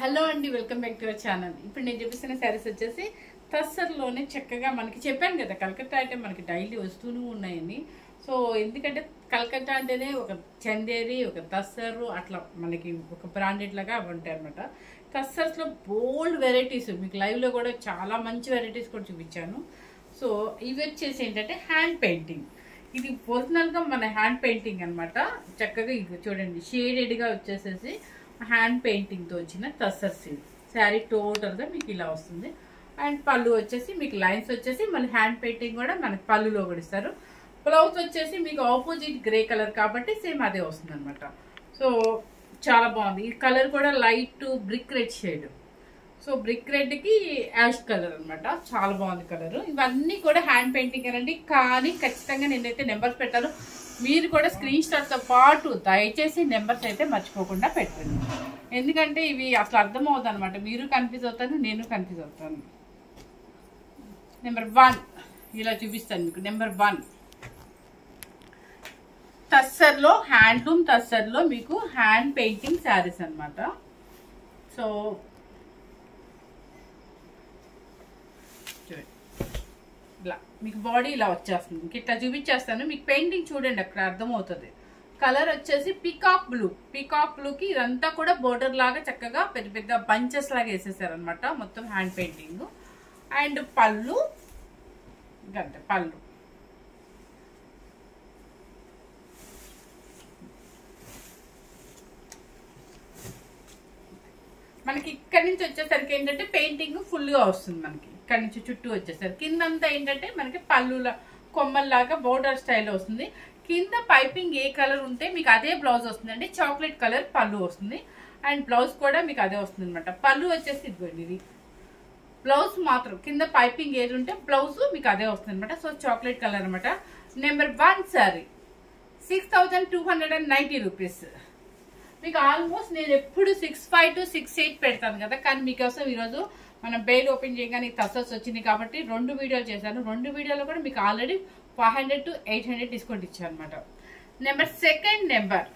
Hello అండి, welcome back to our channel. ఇప్పుడు నేను చూపిస్తున్న శారీస్ వచ్చేసి తస్సర్లోనే చక్కగా మనకి చెప్పాను కదా, కలకత్తా అంటే మనకి డైలీ వస్తూనే ఉన్నాయని. సో ఎందుకంటే కలకత్తా అంటేనే ఒక చందేరి, ఒక తస్సరు, అట్లా మనకి ఒక బ్రాండెడ్ లాగా అవి ఉంటాయి అనమాట. తస్సర్స్లో బోల్డ్ వెరైటీస్ మీకు లైవ్లో కూడా చాలా మంచి వెరైటీస్ కూడా చూపించాను. సో ఇవి వచ్చేసి ఏంటంటే హ్యాండ్ పెయింటింగ్. ఇది ఒరిజినల్గా మన హ్యాండ్ పెయింటింగ్ అనమాట. చక్కగా ఇది చూడండి, షేడెడ్గా వచ్చేసేసి హ్యాండ్ పెయింటింగ్తో వచ్చిన తస్సర్ శారీ టోటల్గా మీకు ఇలా వస్తుంది. అండ్ పళ్ళు వచ్చేసి మీకు లైన్స్ వచ్చేసి మళ్ళీ హ్యాండ్ పెయింటింగ్ కూడా మనకి పళ్ళులో కూడా ఇస్తారు. బ్లౌజ్ వచ్చేసి మీకు ఆపోజిట్ గ్రే కలర్ కాబట్టి సేమ్ అదే వస్తుంది అనమాట. సో చాలా బాగుంది. ఈ కలర్ కూడా light brick red shade. So brick రెడ్కి యాష్ కలర్ అనమాట. చాలా బాగుంది కలర్. ఇవన్నీ కూడా హ్యాండ్ పెయింటింగ్ అనండి. కానీ ఖచ్చితంగా నేనైతే నెంబర్స్ పెట్టాను. మీరు కూడా స్క్రీన్ షాట్తో పాటు దయచేసి నెంబర్స్ అయితే మర్చిపోకుండా పెట్టండి. ఎందుకంటే ఇవి అసలు అర్థమవుతుంది అనమాట. మీరు కన్ఫ్యూజ్ అవుతాను, నేను కన్ఫ్యూజ్ అవుతాను. నెంబర్ 1 ఇలా చూపిస్తాను మీకు. నెంబర్ 1 తస్సర్లో, హ్యాండ్లూమ్ తస్సర్లో మీకు హ్యాండ్ పెయింటింగ్ శారీస్ అనమాట. సో ఇలా మీకు బాడీ ఇలా వచ్చేస్తుంది. మీకు ఇట్లా చూపించేస్తాను. మీకు పెయింటింగ్ చూడండి, అక్కడ అర్థమవుతుంది. కలర్ వచ్చేసి పీకాక్ బ్లూ. పీకాక్ బ్లూకి ఇదంతా కూడా బోర్డర్ లాగా చక్కగా పెద్ద పెద్ద బంచెస్ లాగా వేసేసారు అనమాట. మొత్తం హ్యాండ్ పెయింటింగ్. అండ్ పళ్ళు గంట పళ్ళు మనకి ఇక్కడి నుంచి వచ్చేసరికి ఏంటంటే పెయింటింగ్ ఫుల్గా వస్తుంది. మనకి ఇక్కడ నుంచి చుట్టూ వచ్చేసరికి కిందంతా ఏంటంటే మనకి పళ్ళుల కొమ్మల్లాగా బోర్డర్ స్టైల్ వస్తుంది. కింద పైపింగ్ ఏ కలర్ ఉంటే మీకు అదే బ్లౌజ్ వస్తుందండి. చాక్లెట్ కలర్ పళ్ళు వస్తుంది. అండ్ బ్లౌజ్ కూడా మీకు అదే వస్తుంది అనమాట. పళ్ళు వచ్చేసి ఇదిగోండి, ఇది బ్లౌజ్ మాత్రం కింద పైపింగ్ ఏది ఉంటే బ్లౌజ్ మీకు అదే వస్తుంది అనమాట. సో చాక్లెట్ కలర్ అనమాట. Number 1 sari 6290 rupees. మీకు ఆల్మోస్ట్ నేను ఎప్పుడు 65 to 68 పెడతాను కదా, కానీ మీకోసం ఈరోజు మనం బెయిల్ ఓపెన్ చేయగానే తస్సర్స్ వచ్చింది కాబట్టి 2 వీడియోలు చేశాను. 2 వీడియోలో కూడా మీకు ఆల్రెడీ 500 to 800 డిస్కౌంట్ ఇచ్చాను అనమాట. సెకండ్ నెంబర్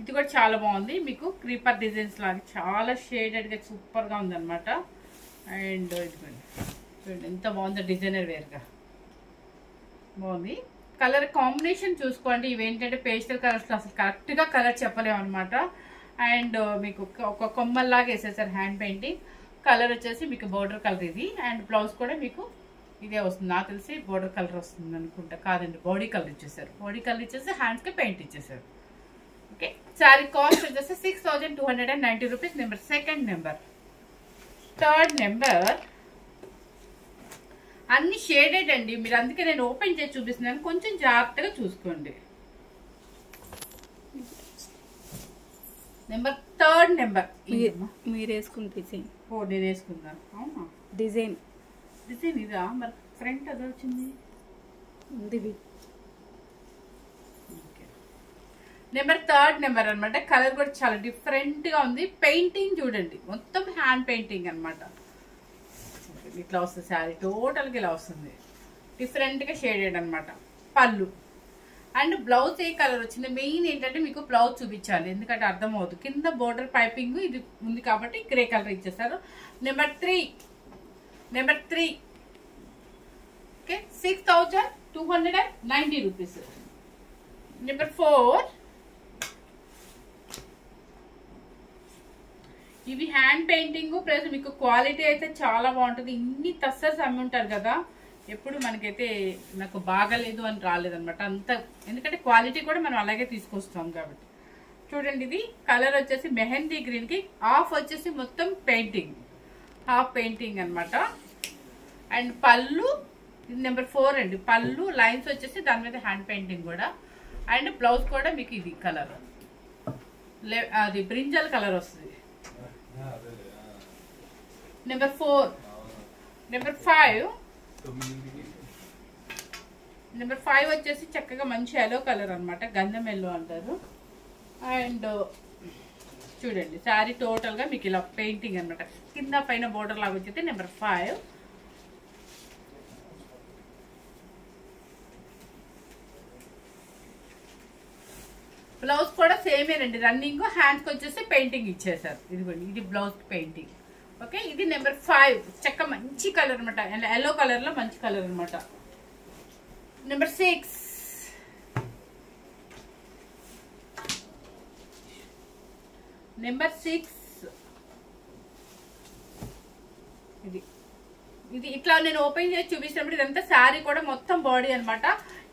ఇది కూడా చాలా బాగుంది. మీకు క్రీపర్ డిజైన్స్ లాగా చాలా షేడెడ్గా సూపర్గా ఉందన్నమాట. అండ్ ఇదిగోండి ఎంత బాగుందో, డిజైనర్ వేర్గా బాగుంది. కలర్ కాంబినేషన్ చూసుకోండి. ఇవేంటంటే పేస్టల్ కలర్స్ అసలు కరెక్ట్గా కలర్ చెప్పలేము అనమాట. అండ్ మీకు ఒక కొమ్మల్లాగా వేసేసారు హ్యాండ్ పెయింటింగ్. కలర్ వచ్చేసి మీకు బోర్డర్ కలర్ ఇది. అండ్ బ్లౌజ్ కూడా మీకు ఇదే వస్తుంది. నాకు తెలిసి బోర్డర్ కలర్ వస్తుంది అనుకుంటా. కాదండి, బాడీ కలర్ ఇచ్చేసారు. బాడీ కలర్ ఇచ్చేసి హ్యాండ్స్కి పెయింట్ ఇచ్చేసారు. ఓకే, శారీ కాస్ట్ వచ్చేసి 6290 rupees. Second number. Third number అన్ని షేడెడ్ అండి. మీరు అందుకే నేను ఓపెన్ చేసి చూపిస్తున్నాను, కొంచెం జాగ్రత్తగా చూసుకోండి. థర్డ్ నెంబర్ మీరు వేసుకున్న డిజైన్. ఓ నేను వేసుకున్నాను. అవునా, డిజైన్ ఇదా? మరి ఫ్రంట్ అదే వచ్చింది. థర్డ్ నెంబర్ అనమాట. కలర్ కూడా చాలా డిఫరెంట్ గా ఉంది. పెయింటింగ్ చూడండి, మొత్తం హ్యాండ్ పెయింటింగ్ అనమాట. ఇట్లా వస్తుంది శారీ టోటల్గా, ఇలా వస్తుంది. డిఫరెంట్గా షేడెడ్ అనమాట. పళ్ళు అండ్ బ్లౌజ్ ఏ కలర్ వచ్చింది. మెయిన్ ఏంటంటే మీకు బ్లౌజ్ చూపించాలి, ఎందుకంటే అర్థమవుతుంది. కింద బోర్డర్ పైపింగ్ ఇది ఉంది కాబట్టి గ్రే కలర్ ఇచ్చేసారు. Number three okay, 6290 rupees. Number 4 ఇవి హ్యాండ్ పెయింటింగ్ ప్లస్ మీకు క్వాలిటీ అయితే చాలా బాగుంటుంది. ఇన్ని తస్సర్స్ అమ్మి ఉంటారు కదా, ఎప్పుడు మనకైతే నాకు బాగాలేదు అని రాలేదనమాట అంత, ఎందుకంటే క్వాలిటీ కూడా మనం అలాగే తీసుకొస్తాం కాబట్టి. చూడండి, ఇది కలర్ వచ్చేసి మెహందీ గ్రీన్కి హాఫ్ వచ్చేసి మొత్తం పెయింటింగ్, హాఫ్ పెయింటింగ్ అనమాట. అండ్ పళ్ళు ఇది నెంబర్ 4 అండి. పళ్ళు లైన్స్ వచ్చేసి దాని మీద హ్యాండ్ పెయింటింగ్ కూడా. అండ్ బ్లౌజ్ కూడా మీకు ఇది కలర్ అది బ్రింజల్ కలర్ వస్తుంది. నెంబర్ 4. నెంబర్ 5 వచ్చేసి చక్కగా మంచి ఎల్లో కలర్ అనమాట. గంధం ఎల్లో అంటారు. అండ్ చూడండి, శారీ టోటల్గా మీకు ఇలా పెయింటింగ్ అనమాట. కింద పైన బోర్డర్ లాగా వచ్చేది. నెంబర్ 5 బ్లౌజ్ కూడా సేమేనండి, రన్నింగ్. హ్యాండ్స్కి వచ్చేసి పెయింటింగ్ ఇచ్చేసారు. ఇదిగోండి, ఇది బ్లౌజ్ పెయింటింగ్. ఓకే, ఇది నెంబర్ 5 చక్క మంచి కలర్ అనమాట, ఎల్లో కలర్ లో మంచి కలర్ అనమాట. నెంబర్ 6 ఇది ఇది ఇట్లా నేను ఓపెన్ చేసి చూపిస్తున్నప్పుడు ఇదంతా శారీ కూడా మొత్తం బాడీ అనమాట.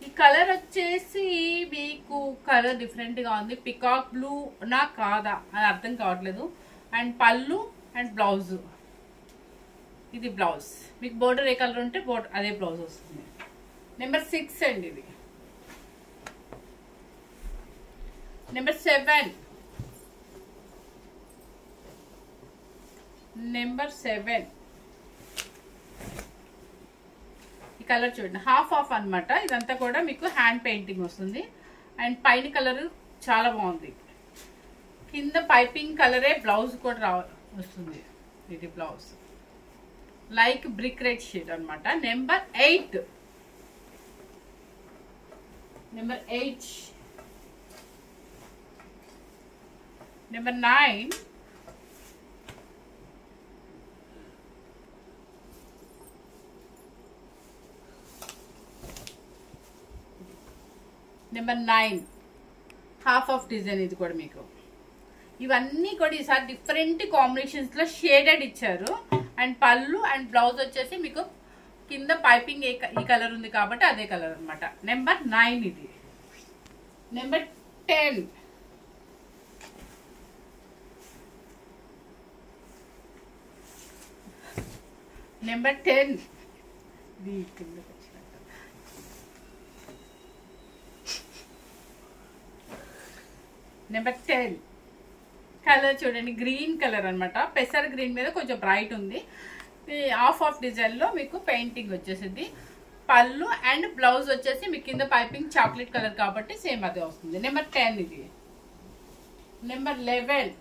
ఈ కలర్ వచ్చేసి మీకు కలర్ డిఫరెంట్ గా ఉంది. పికాక్ బ్లూ నా కాదా అని అర్థం కావట్లేదు. అండ్ పళ్ళు అండ్ బ్లౌజ్, ఇది బ్లౌజ్. మీకు బోర్డర్ ఏ కలర్ ఉంటే బోర్డర్ అదే బ్లౌజ్ వస్తుంది. నెంబర్ 6 అండి ఇది. నెంబర్ 7 ఈ కలర్ చూడండి, హాఫ్ ఆఫ్ అనమాట. ఇదంతా కూడా మీకు హ్యాండ్ పెయింటింగ్ వస్తుంది. అండ్ పైన కలర్ చాలా బాగుంది. కింద పైపింగ్ కలరే బ్లౌజ్ కూడా వస్తుంది. ఇది blouse like brick red shade అనమాట. Number 8 number 9 number 9 half of design. ఇది కూడా మీకు ఇవన్నీ కూడా ఈసారి డిఫరెంట్ కాంబినేషన్స్ లో షేడెడ్ ఇచ్చారు. అండ్ పళ్ళు అండ్ బ్లౌజ్ వచ్చేసి మీకు కింద పైపింగ్ ఈ కలర్ ఉంది కాబట్టి అదే కలర్ అనమాట. నెంబర్ 9 ఇది. నెంబర్ 10 నెంబర్ 10 కలర్ చూడండి, గ్రీన్ కలర్ అనమాట. పెసర్ గ్రీన్ మీద కొంచెం బ్రైట్ ఉంది. హాఫ్ ఆఫ్ డిజైన్ లో మీకు పెయింటింగ్ వచ్చేసింది. పళ్ళు అండ్ బ్లౌజ్ వచ్చేసి మీకు కింద పైపింగ్ చాక్లెట్ కలర్ కాబట్టి సేమ్ అదే వస్తుంది. నెంబర్ 10 ఇది. నెంబర్ 11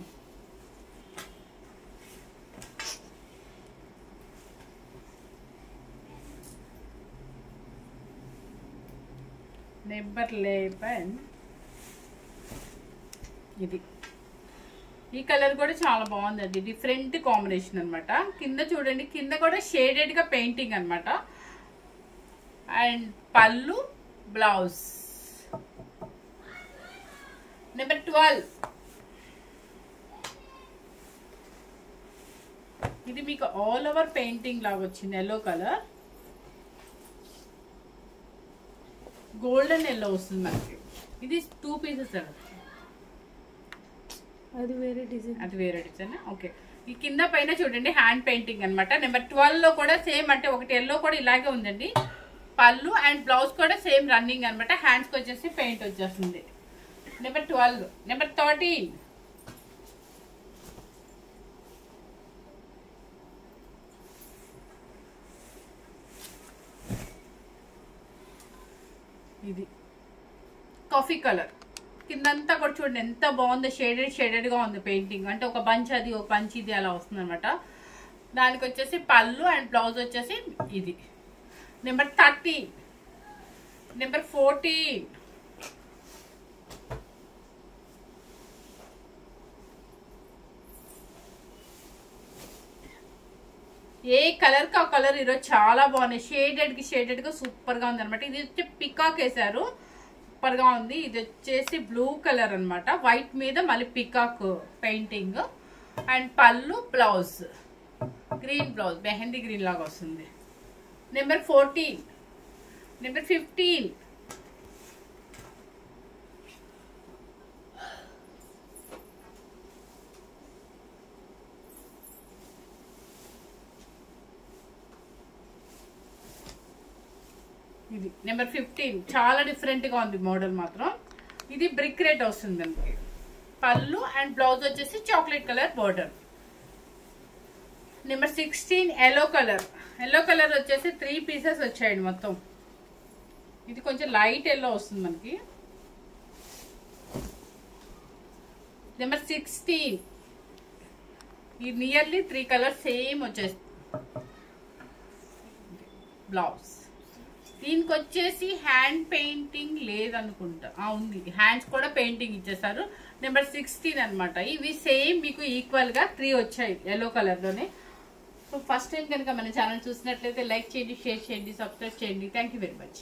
ఇది. ఈ కలర్ కూడా చాలా బాగుందండి, డిఫరెంట్ కాంబినేషన్ అనమాట. కింద చూడండి, కింద కూడా షేడెడ్ గా పెయింటింగ్ అనమాట. అండ్ పళ్ళు బ్లౌజ్. నెంబర్ 12 ఇది మీకు ఆల్ ఓవర్ పెయింటింగ్ లాగా వచ్చింది. ఎల్లో కలర్, గోల్డెన్ ఎల్లో వస్తుంది మనకి. ఇది 2 పీసెస్ అండి. అది వేరే డిజైన్. ఓకే, ఈ కింద పైన చూడండి హ్యాండ్ పెయింటింగ్ అనమాట. నెంబర్ 12 లో కూడా సేమ్, అంటే ఒకటి ఎల్లో కూడా ఇలాగే ఉందండి. పళ్ళు అండ్ బ్లౌజ్ కూడా సేమ్ రన్నింగ్ అనమాట. హ్యాండ్స్కి వచ్చేసి పెయింట్ వచ్చేస్తుంది. నెంబర్ 12. నెంబర్ 13 ఇది కాఫీ కలర్. కిందంతా కూడా చూడండి ఎంత బాగుందో, షేడెడ్ గా ఉంది పెయింటింగ్. అంటే ఒక బంచ్ అది, ఒక బంచ్ ఇది అలా వస్తుంది అనమాట. దానికి వచ్చేసి పళ్ళు అండ్ బ్లౌజ్ వచ్చేసి ఇది. నెంబర్ 13. నెంబర్ 14 ఏ కలర్ కి ఆ కలర్ ఈరోజు చాలా బాగున్నాయి. షేడెడ్ గా సూపర్ గా ఉంది అనమాట. ఇది వచ్చి పికాక్ వేసారు, సూపర్ గా ఉంది. ఇది వచ్చేసి బ్లూ కలర్ అనమాట. వైట్ మీద మళ్ళీ పికాక్ పెయింటింగ్. అండ్ పళ్ళు blouse green blouse, mehndi green లాగా వస్తుంది. నెంబర్ 14. నెంబర్ 15 ఇది. నెంబర్ 15 చాలా డిఫరెంట్ గా ఉంది మోడల్ మాత్రం. ఇది బ్రిక్ రెడ్ వస్తుంది మనకి. పళ్ళు అండ్ బ్లౌజ్ వచ్చేసి chocolate colour border. Number 16 yellow colour. Yellow colour వచ్చేసి 3 పీసెస్ వచ్చాయండి మొత్తం. ఇది కొంచెం లైట్ ఎల్లో వస్తుంది మనకి. నెంబర్ 16 ఈ నియర్లీ 3 కలర్స్ సేమ్ వచ్చేస్తుంది. బ్లౌజ్ దీనికి వచ్చేసి హ్యాండ్ పెయింటింగ్ లేదనుకుంటా. ఉంది, హ్యాండ్స్ కూడా పెయింటింగ్ ఇచ్చేసారు. నెంబర్ 16 అనమాట. ఇవి సేమ్ మీకు ఈక్వల్ గా 3 వచ్చాయి ఎల్లో కలర్ లోనే. సో ఫస్ట్ టైం కనుక మన ఛానల్ చూసినట్లయితే లైక్ చేయండి, షేర్ చేయండి, సబ్స్క్రైబ్ చేయండి. Thank you very much.